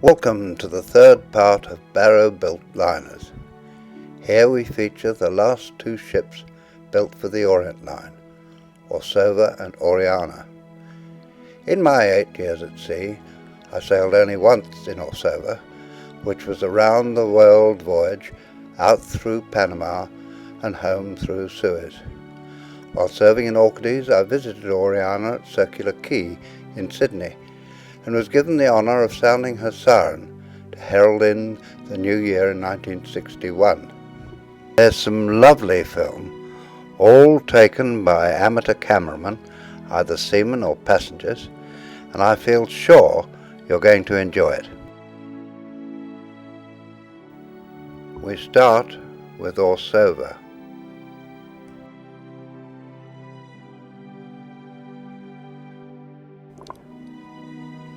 Welcome to the third part of Barrow built liners. Here we feature the last two ships built for the Orient Line, Orsova and Oriana. In my 8 years at sea, I sailed only once in Orsova, which was a round-the-world voyage out through Panama and home through Suez. While serving in Orcades, I visited Oriana at Circular Quay in Sydney, and was given the honour of sounding her siren to herald in the new year in 1961. There's some lovely film, all taken by amateur cameramen, either seamen or passengers, and I feel sure you're going to enjoy it. We start with Orsova.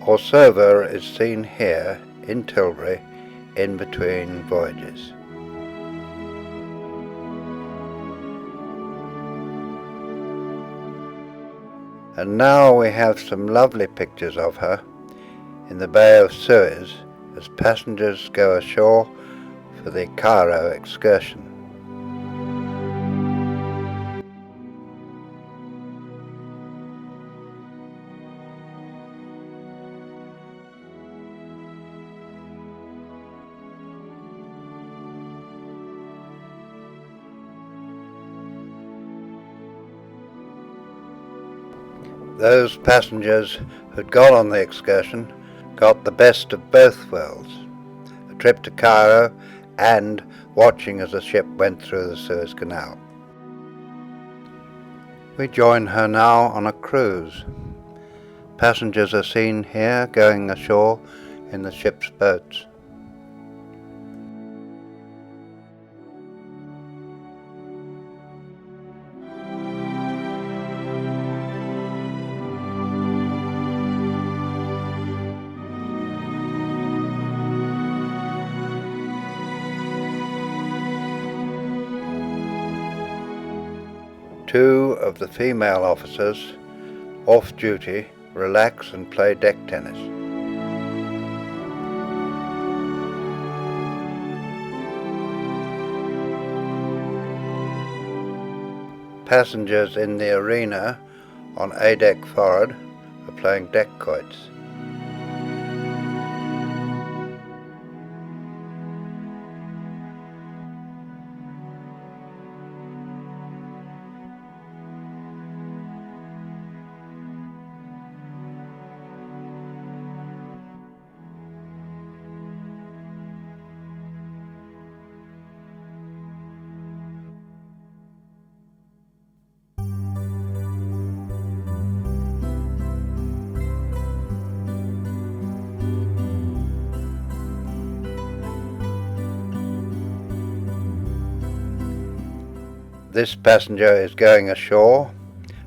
Orsova is seen here in Tilbury in between voyages. And now we have some lovely pictures of her in the Bay of Suez as passengers go ashore for the Cairo excursion. Those passengers who'd gone on the excursion got the best of both worlds, a trip to Cairo and watching as the ship went through the Suez Canal. We join her now on a cruise. Passengers are seen here going ashore in the ship's boats. Two of the female officers, off duty, relax and play deck tennis. Passengers in the arena on A deck forward are playing deck quoits. This passenger is going ashore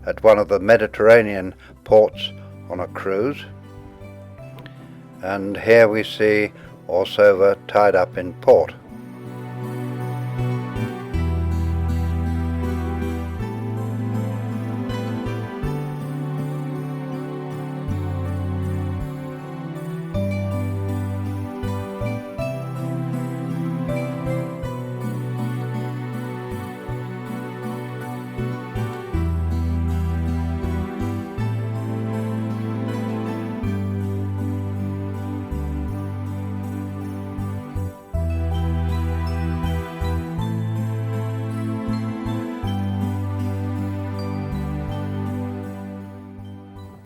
at one of the Mediterranean ports on a cruise, and here we see Orsova tied up in port.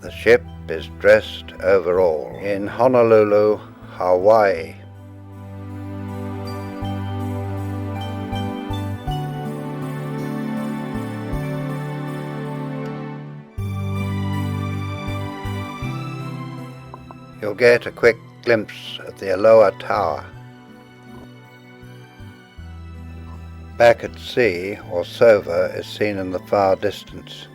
The ship is dressed overall in Honolulu, Hawaii. You'll get a quick glimpse of the Aloha Tower. Back at sea, Orsova is seen in the far distance.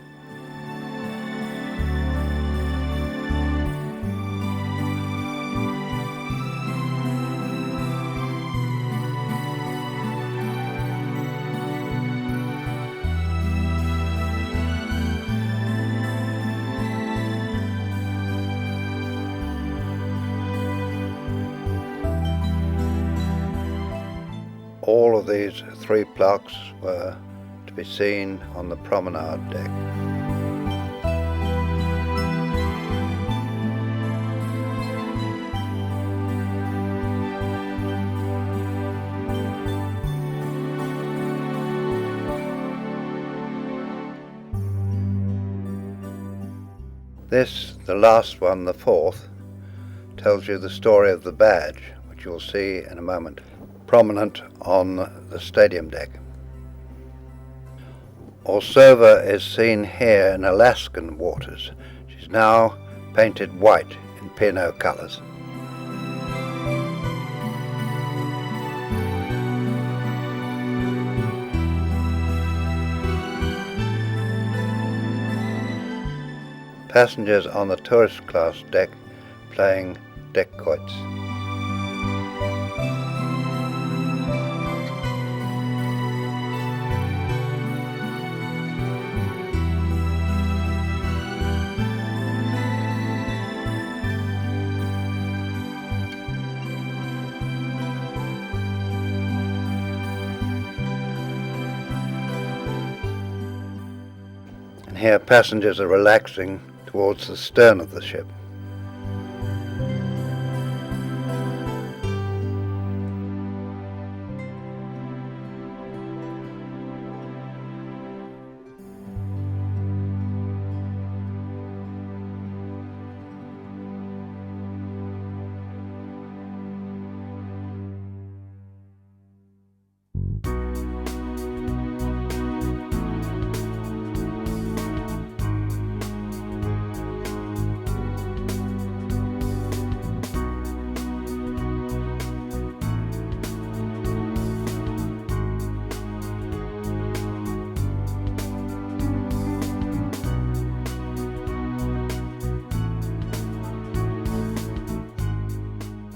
All of these 3 clocks were to be seen on the promenade deck. This, the last one, the 4th, tells you the story of the badge, which you'll see in a moment, prominent on the stadium deck. Orsova is seen here in Alaskan waters. She's now painted white in P&O colours. Passengers on the tourist class deck playing deck quoits. And here passengers are relaxing towards the stern of the ship.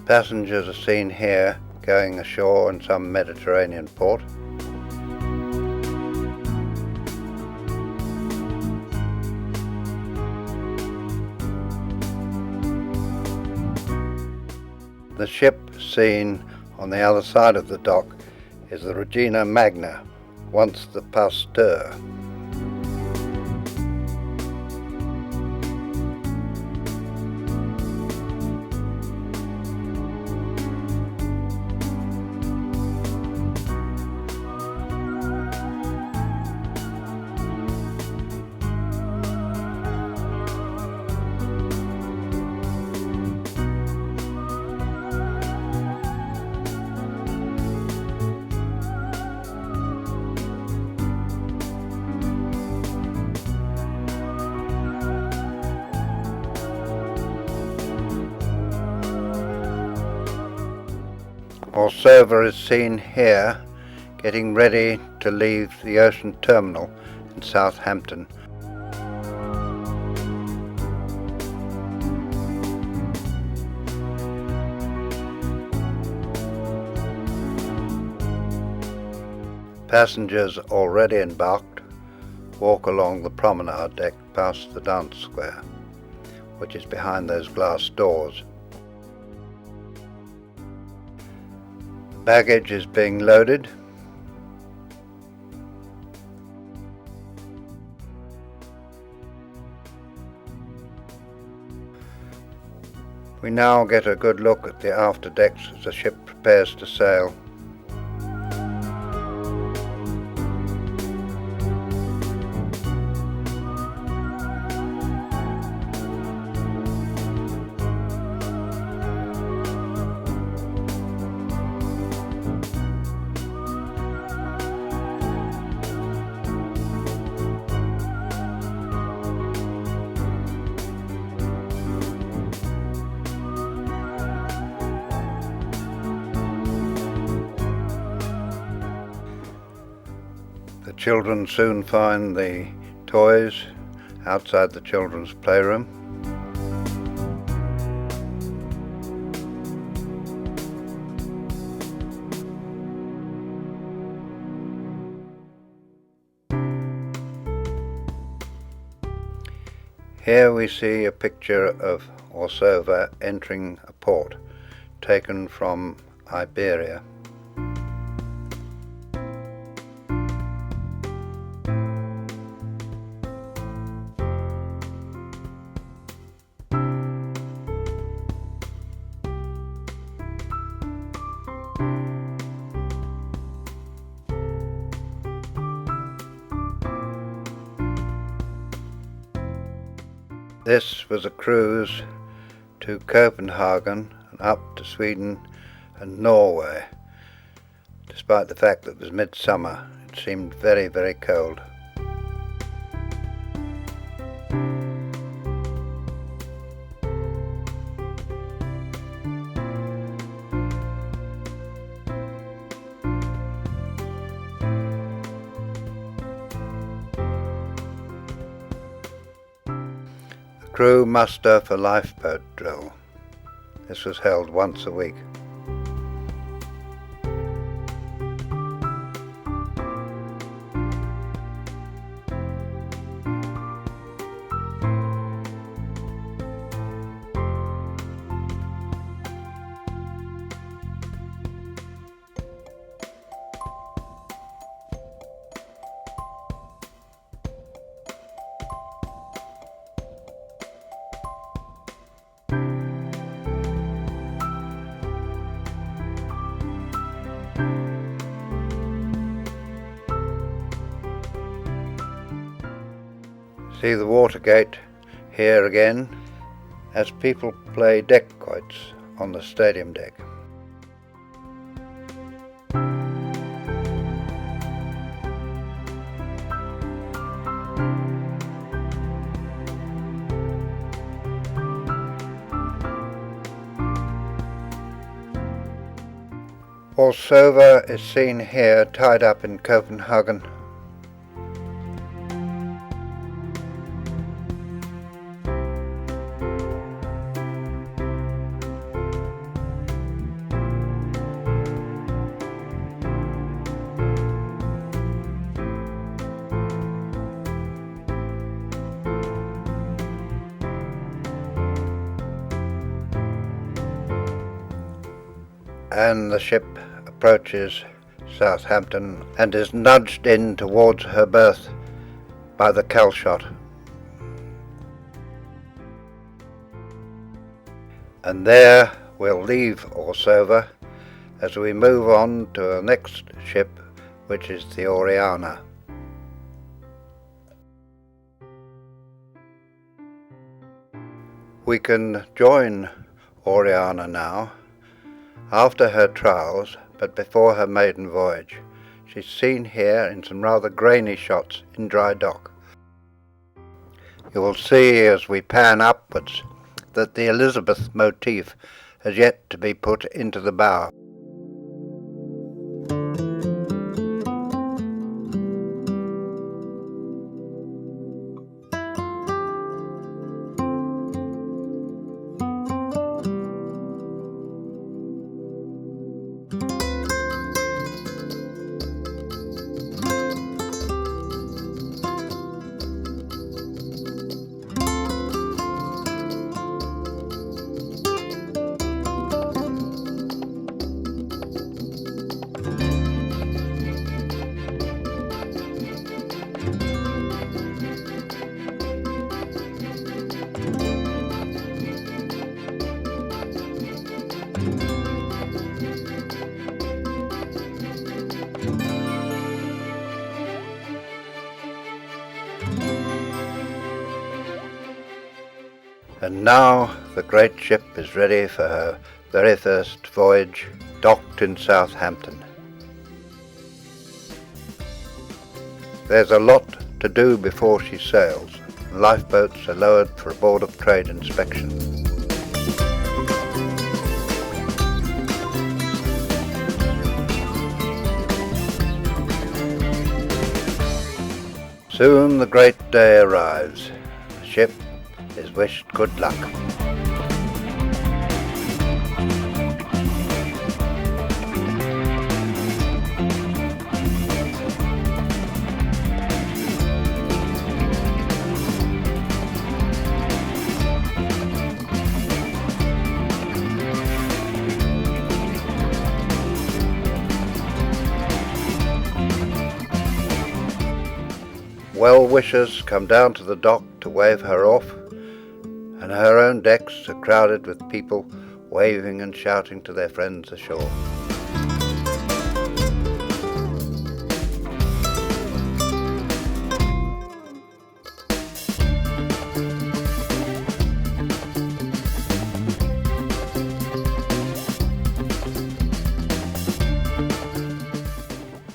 Passengers are seen here going ashore in some Mediterranean port. The ship seen on the other side of the dock is the Regina Magna, once the Pasteur. Orsova is seen here getting ready to leave the ocean terminal in Southampton. Passengers already embarked walk along the promenade deck past the dance square, which is behind those glass doors. Baggage is being loaded. We now get a good look at the after decks as the ship prepares to sail. The children soon find the toys outside the children's playroom. Here we see a picture of Orsova entering a port taken from Iberia. This was a cruise to Copenhagen and up to Sweden and Norway. Despite the fact that it was midsummer, it seemed very, very cold. The crew muster for lifeboat drill. This was held once a week. See the water gate here again as people play deck quoits on the stadium deck. Orsova is seen here tied up in Copenhagen. And the ship approaches Southampton and is nudged in towards her berth by the cowshot. And there we'll leave Orsova as we move on to the next ship, which is the Oriana. We can join Oriana now, after her trials, but before her maiden voyage. She's seen here in some rather grainy shots in dry dock. You will see as we pan upwards that the Elizabeth motif has yet to be put into the bow. And now the great ship is ready for her very first voyage, docked in Southampton. There's a lot to do before she sails. Lifeboats are lowered for a Board of Trade inspection. Soon the great day arrives. The ship is wished good luck. Well-wishers come down to the dock to wave her off, and her own decks are crowded with people waving and shouting to their friends ashore.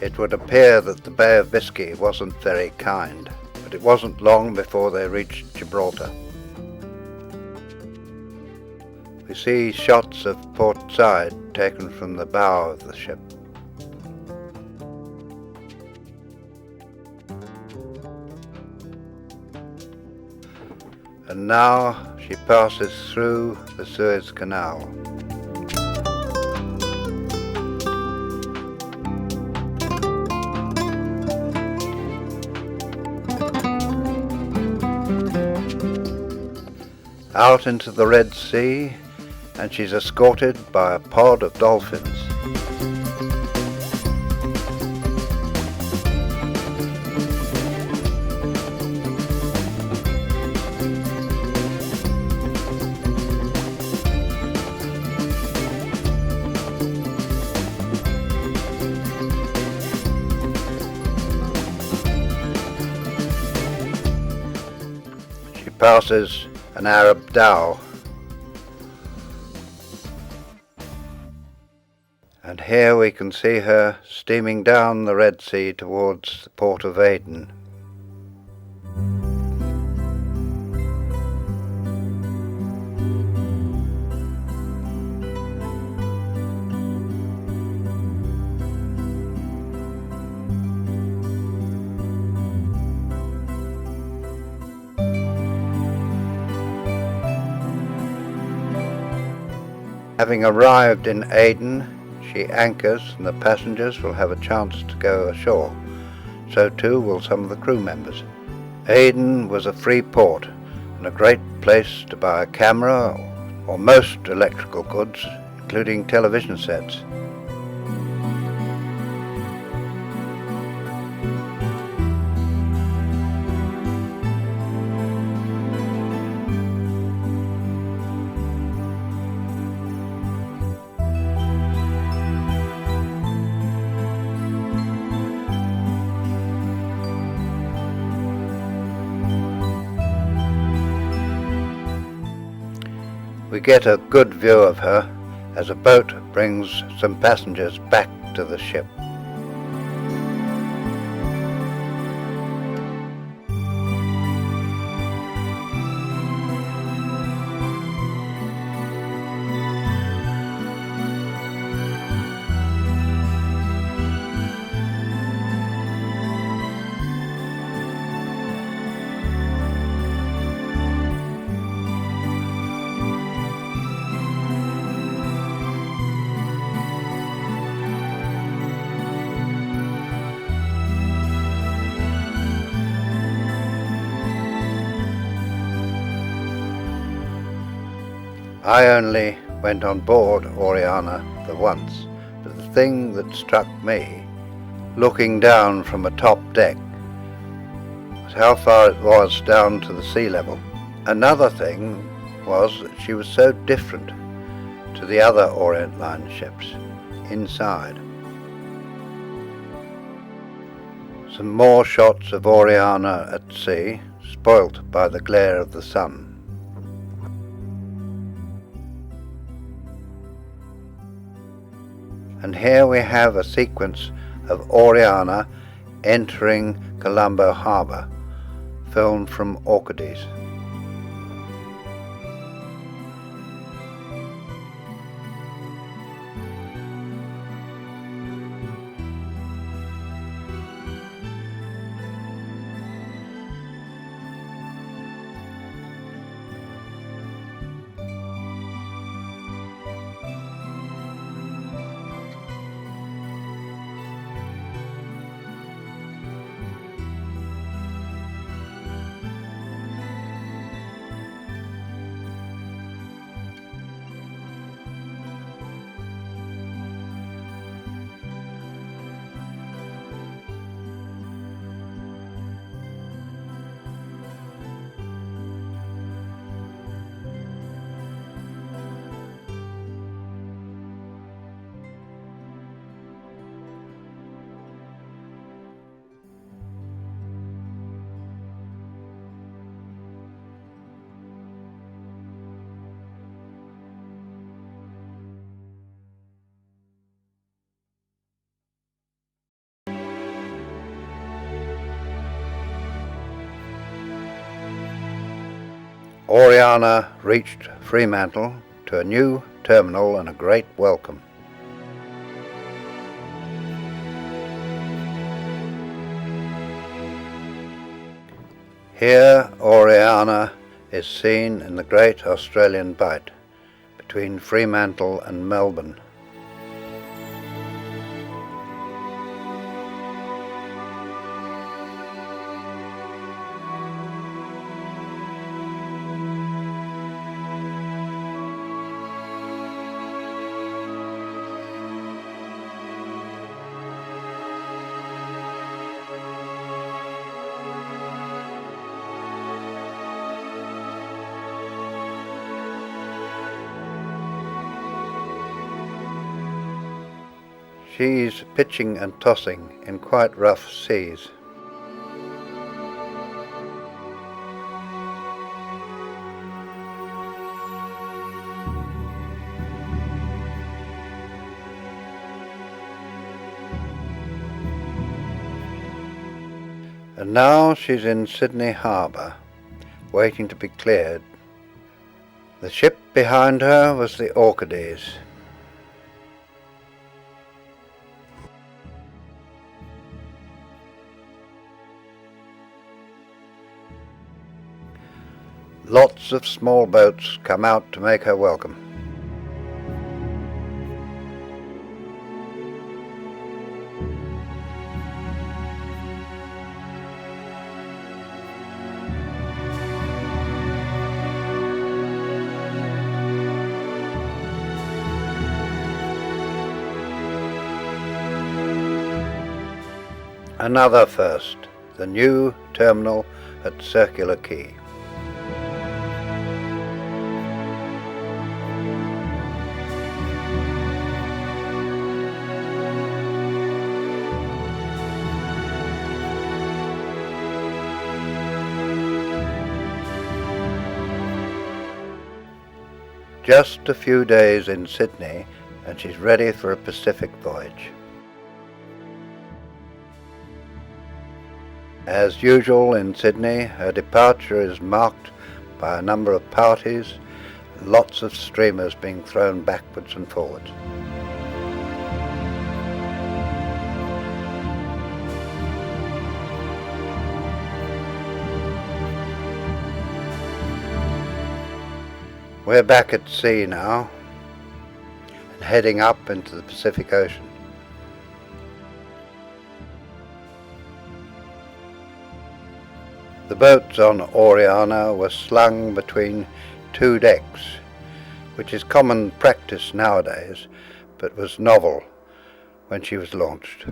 It would appear that the Bay of Biscay wasn't very kind, but it wasn't long before they reached Gibraltar. We see shots of Port Said taken from the bow of the ship. And now she passes through the Suez Canal. Out into the Red Sea, and she's escorted by a pod of dolphins. She passes an Arab dhow, and here we can see her steaming down the Red Sea towards the port of Aden. Having arrived in Aden, she anchors and the passengers will have a chance to go ashore. So too will some of the crew members. Aden was a free port and a great place to buy a camera or most electrical goods, including television sets. We get a good view of her as a boat brings some passengers back to the ship. I only went on board Oriana the once, but the thing that struck me, looking down from a top deck, was how far it was down to the sea level. Another thing was that she was so different to the other Orient Line ships inside. Some more shots of Oriana at sea, spoilt by the glare of the sun. And here we have a sequence of Oriana entering Colombo harbour, filmed from Orchids. Oriana reached Fremantle to a new terminal and a great welcome. Here Oriana is seen in the Great Australian Bight between Fremantle and Melbourne. She's pitching and tossing in quite rough seas. And now she's in Sydney Harbour, waiting to be cleared. The ship behind her was the Orchides. Lots of small boats come out to make her welcome. Another first, the new terminal at Circular Quay. Just a few days in Sydney and she's ready for a Pacific voyage. As usual in Sydney, her departure is marked by a number of parties, lots of streamers being thrown backwards and forwards. We're back at sea now and heading up into the Pacific Ocean. The boats on Oriana were slung between two decks, which is common practice nowadays, but was novel when she was launched.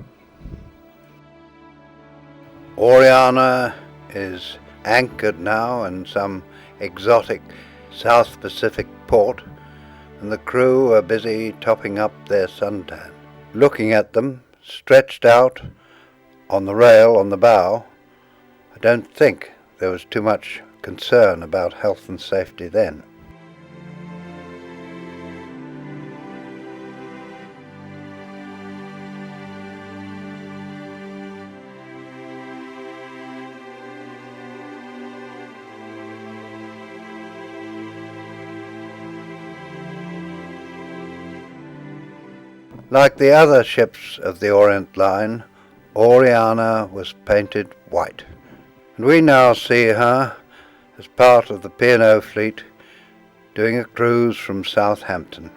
Oriana is anchored now in some exotic South Pacific port, and the crew are busy topping up their suntan. Looking at them, stretched out on the rail on the bow, I don't think there was too much concern about health and safety then. Like the other ships of the Orient Line, Oriana was painted white, and we now see her as part of the P&O fleet doing a cruise from Southampton.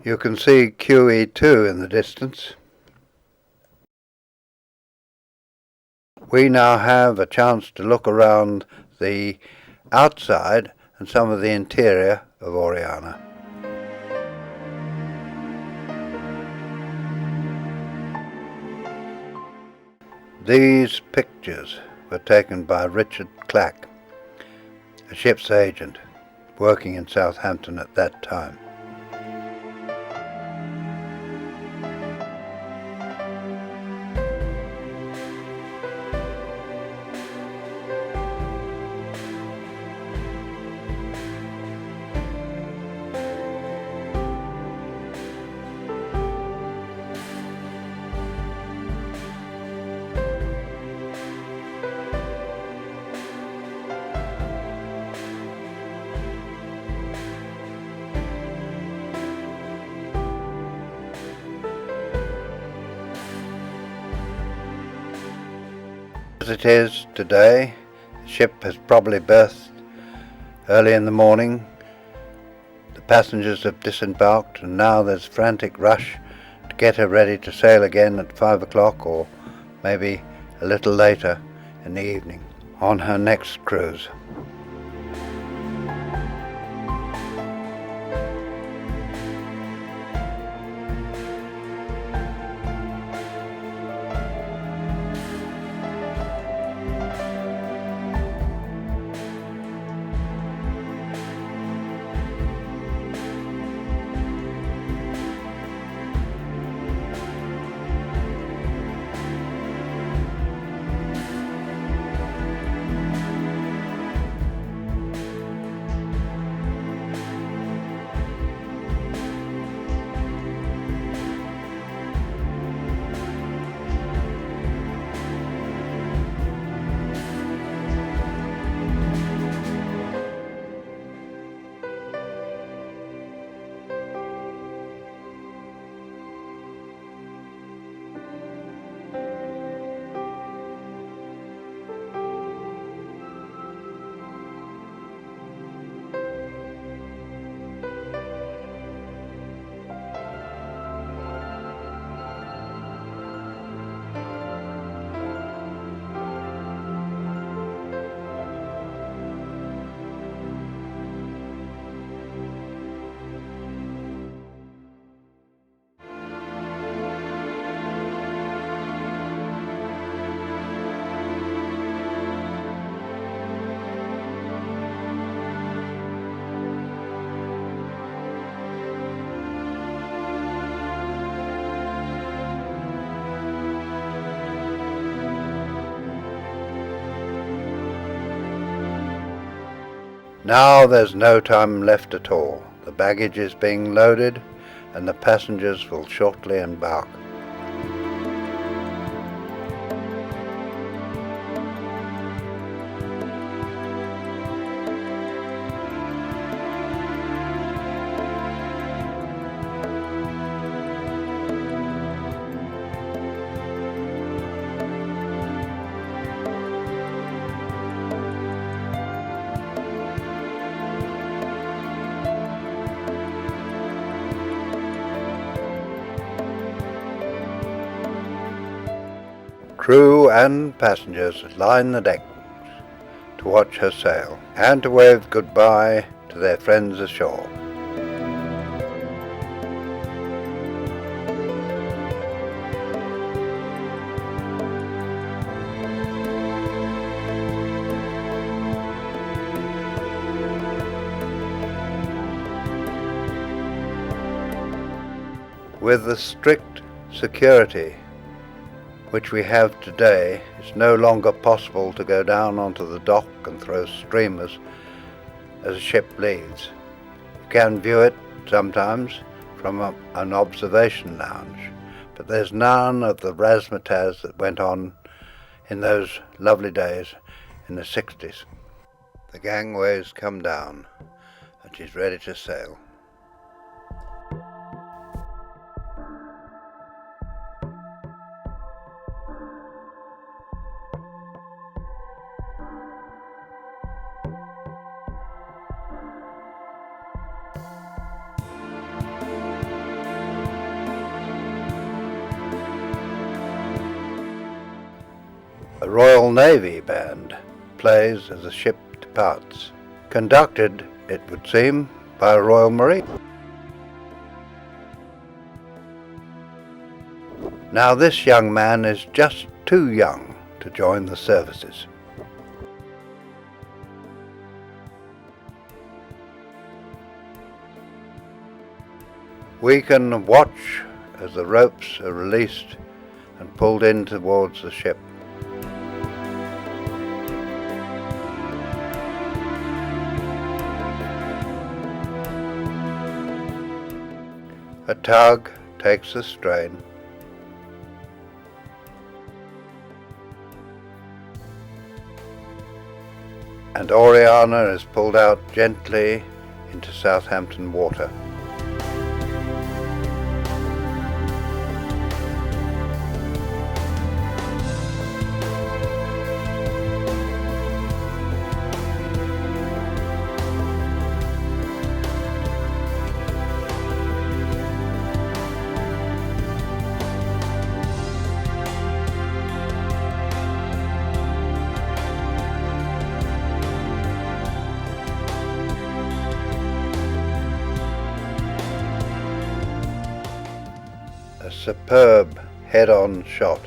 You can see QE2 in the distance. We now have a chance to look around the outside and some of the interior of Oriana. These pictures were taken by Richard Clack, a ship's agent working in Southampton at that time. As it is today, the ship has probably berthed early in the morning. The passengers have disembarked, and now there's frantic rush to get her ready to sail again at 5 o'clock, or maybe a little later in the evening, on her next cruise. Now there's no time left at all. The baggage is being loaded and the passengers will shortly embark. Crew and passengers line the decks to watch her sail and to wave goodbye to their friends ashore. With the strict security which we have today, it's no longer possible to go down onto the dock and throw streamers as a ship leaves. You can view it sometimes from an observation lounge, but there's none of the razzmatazz that went on in those lovely days in the 60s. The gangway's come down and she's ready to sail. A Royal Navy band plays as the ship departs, conducted, it would seem, by a Royal Marine. Now this young man is just too young to join the services. We can watch as the ropes are released and pulled in towards the ship. A tug takes the strain, and Oriana is pulled out gently into Southampton water. a superb head-on shot.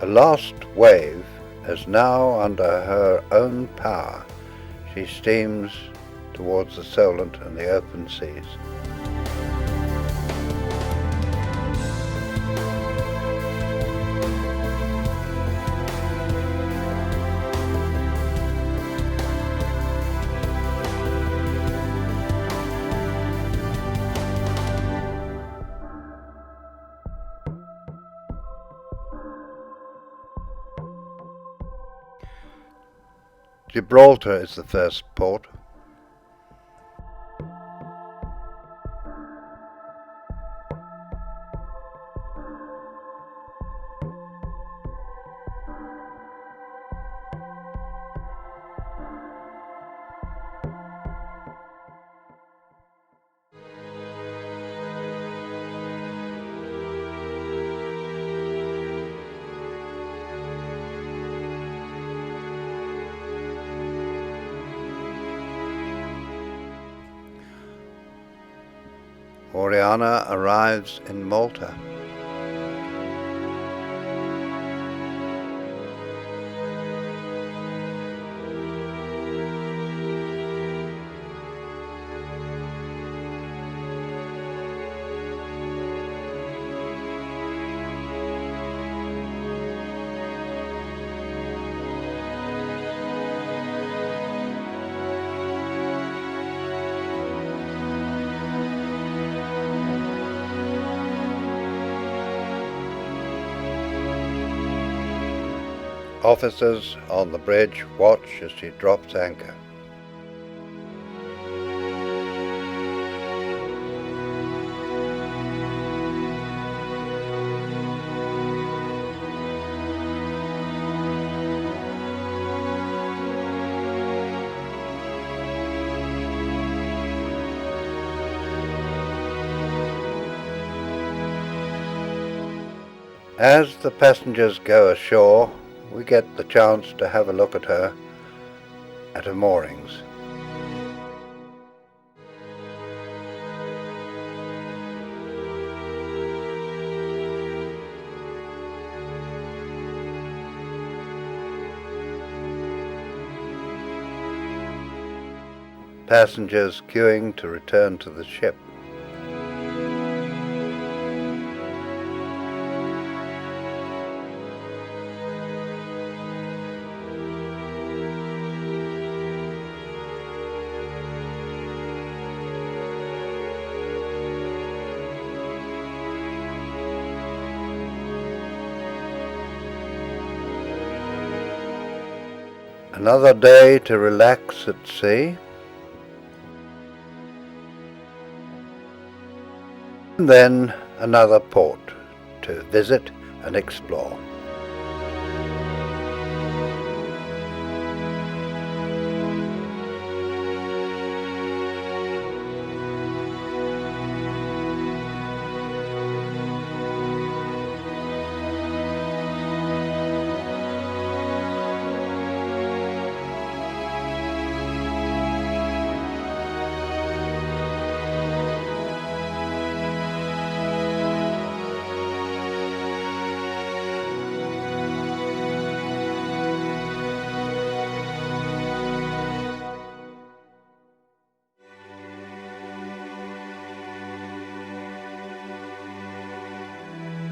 The last wave is now under her own power. She steams towards the Solent and the open seas. Gibraltar is the first port. Oriana arrives in Malta. Officers on the bridge watch as she drops anchor. As the passengers go ashore, we get the chance to have a look at her at her moorings. Passengers queuing to return to the ship. Another day to relax at sea, and then another port to visit and explore.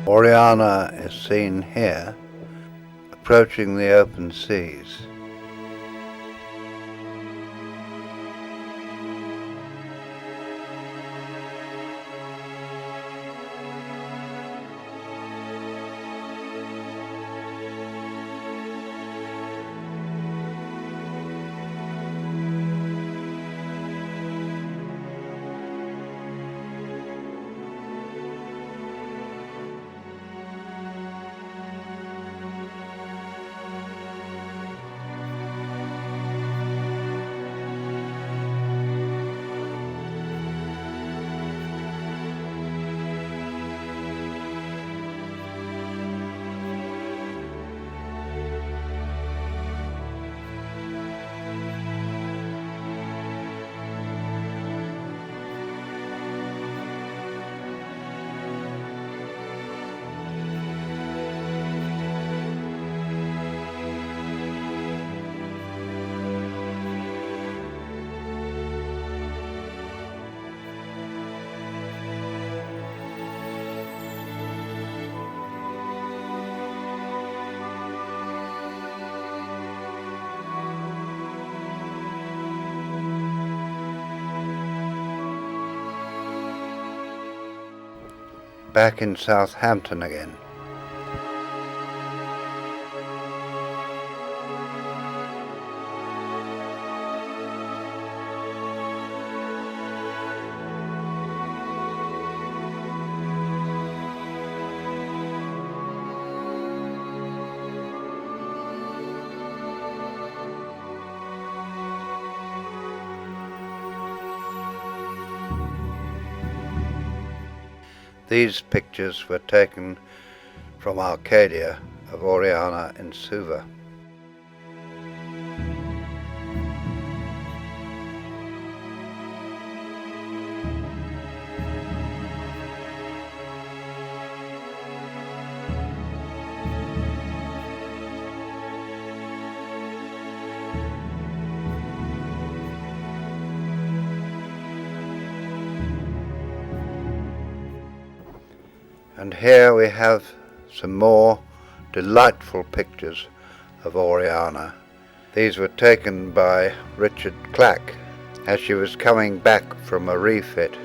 Oriana is seen here, approaching the open seas. Back in Southampton again. These pictures were taken from Arcadia of Oriana in Suva. And here we have some more delightful pictures of Oriana. These were taken by Richard Clack as she was coming back from a refit.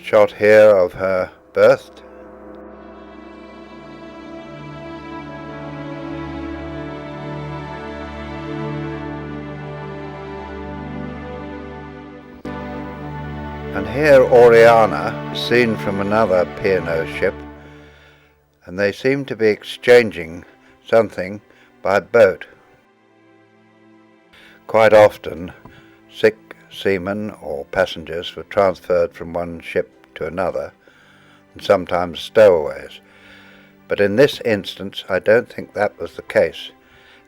Shot here of her birth. And here Oriana is seen from another P&O ship, and they seem to be exchanging something by boat. Quite often sick seamen or passengers were transferred from one ship to another, and sometimes stowaways. But in this instance I don't think that was the case,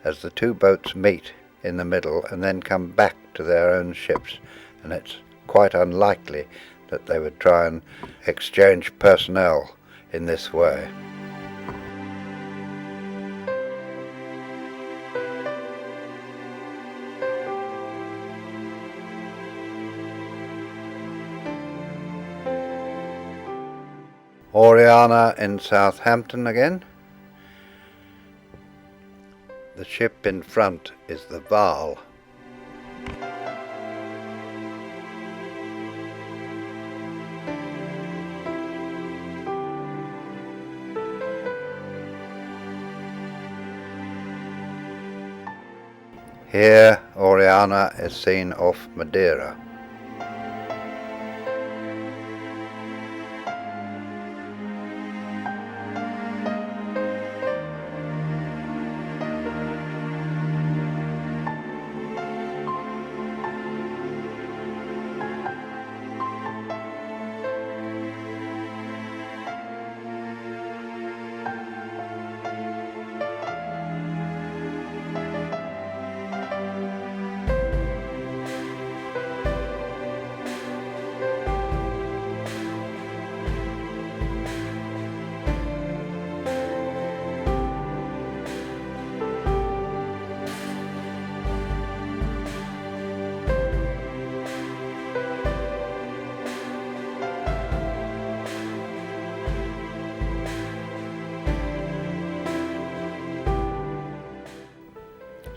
as the two boats meet in the middle and then come back to their own ships, and it's quite unlikely that they would try and exchange personnel in this way. Oriana in Southampton again. The ship in front is the Val. Here Oriana is seen off Madeira.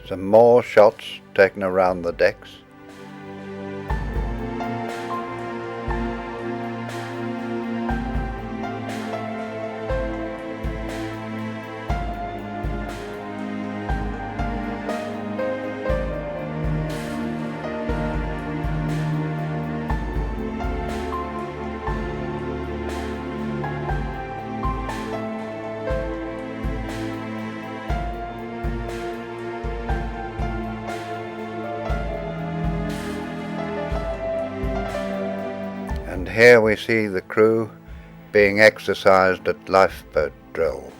Some more shots taken around the decks. And here we see the crew being exercised at lifeboat drill.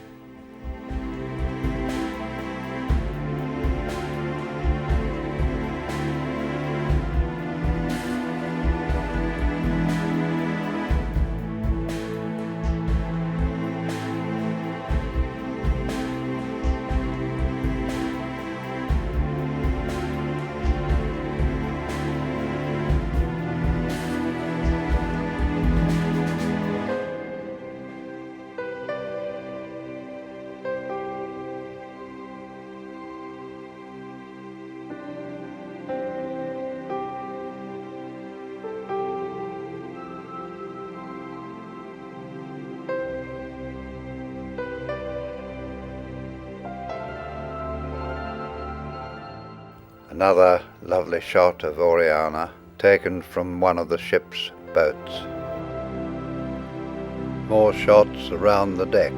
Another lovely shot of Oriana taken from one of the ship's boats. More shots around the deck.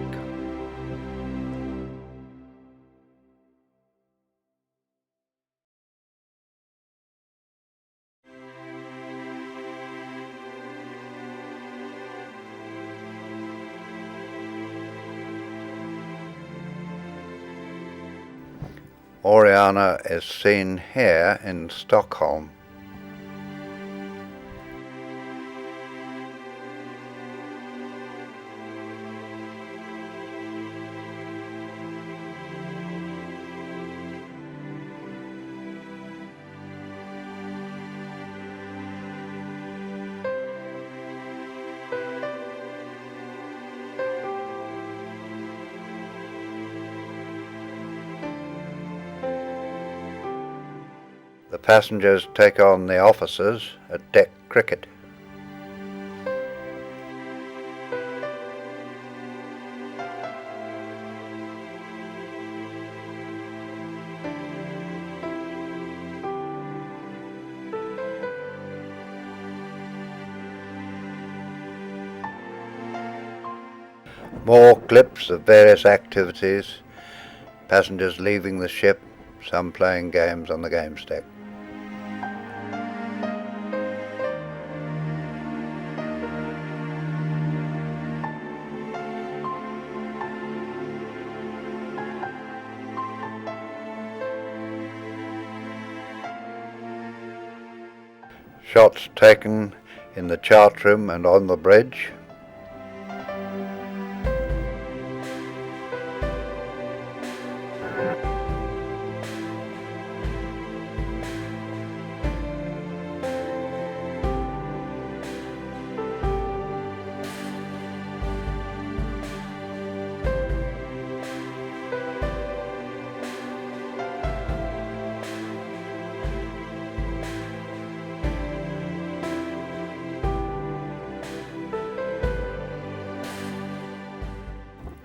Oriana is seen here in Stockholm. The passengers take on the officers at deck cricket. More clips of various activities, passengers leaving the ship, some playing games on the games deck. Shots taken in the chart room and on the bridge.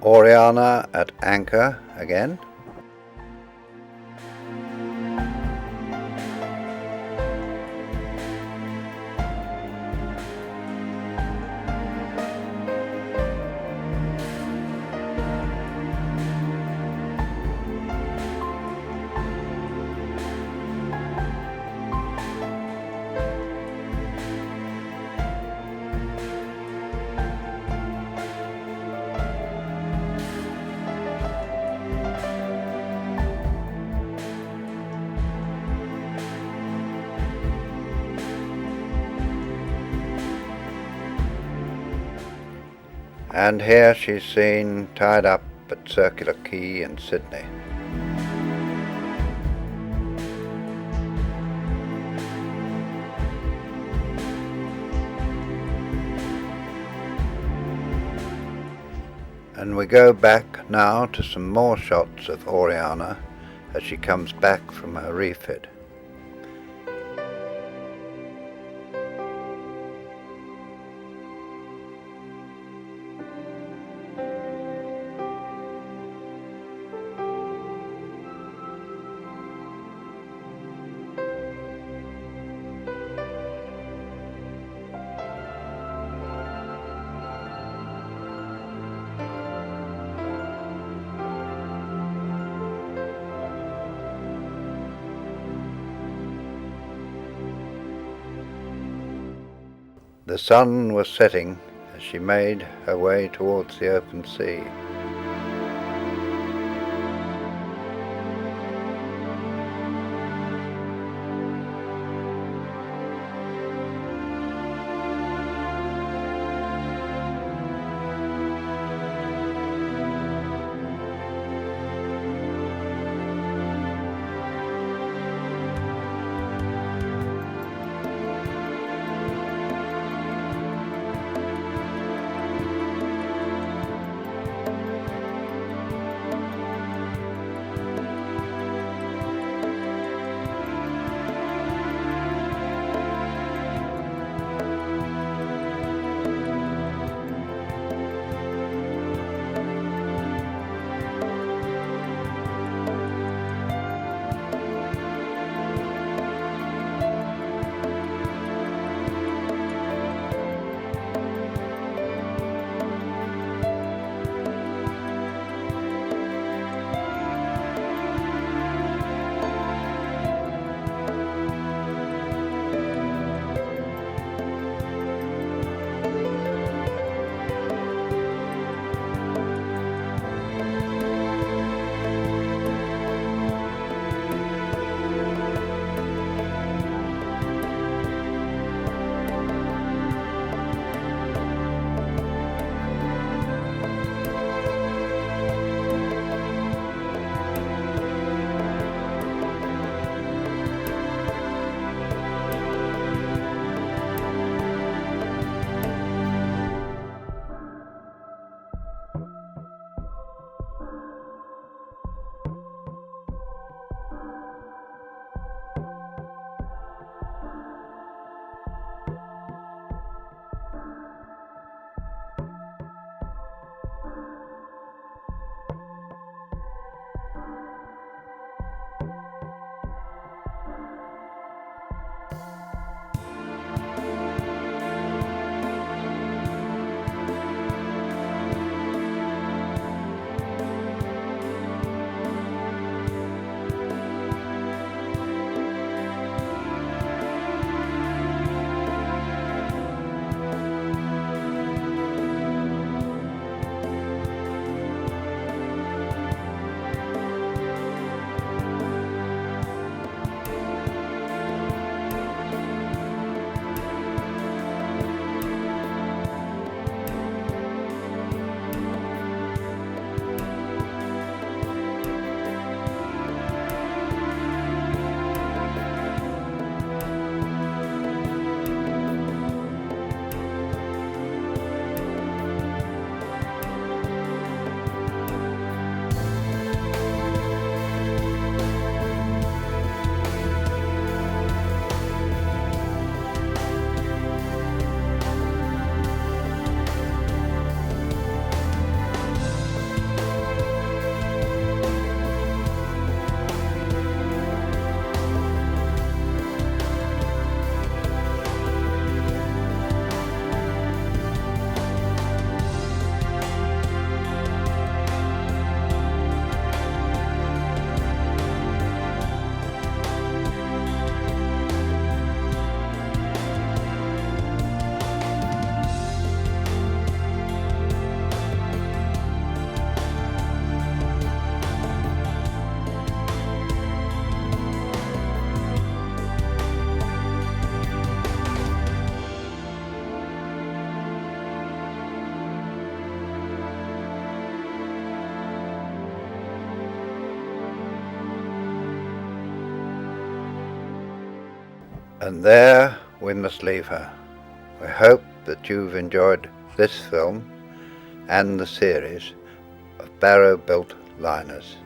Oriana at anchor again. And here she's seen tied up at Circular Quay in Sydney. And we go back now to some more shots of Oriana as she comes back from her refit. The sun was setting as she made her way towards the open sea. And there we must leave her. We hope that you've enjoyed this film and the series of Barrow built liners.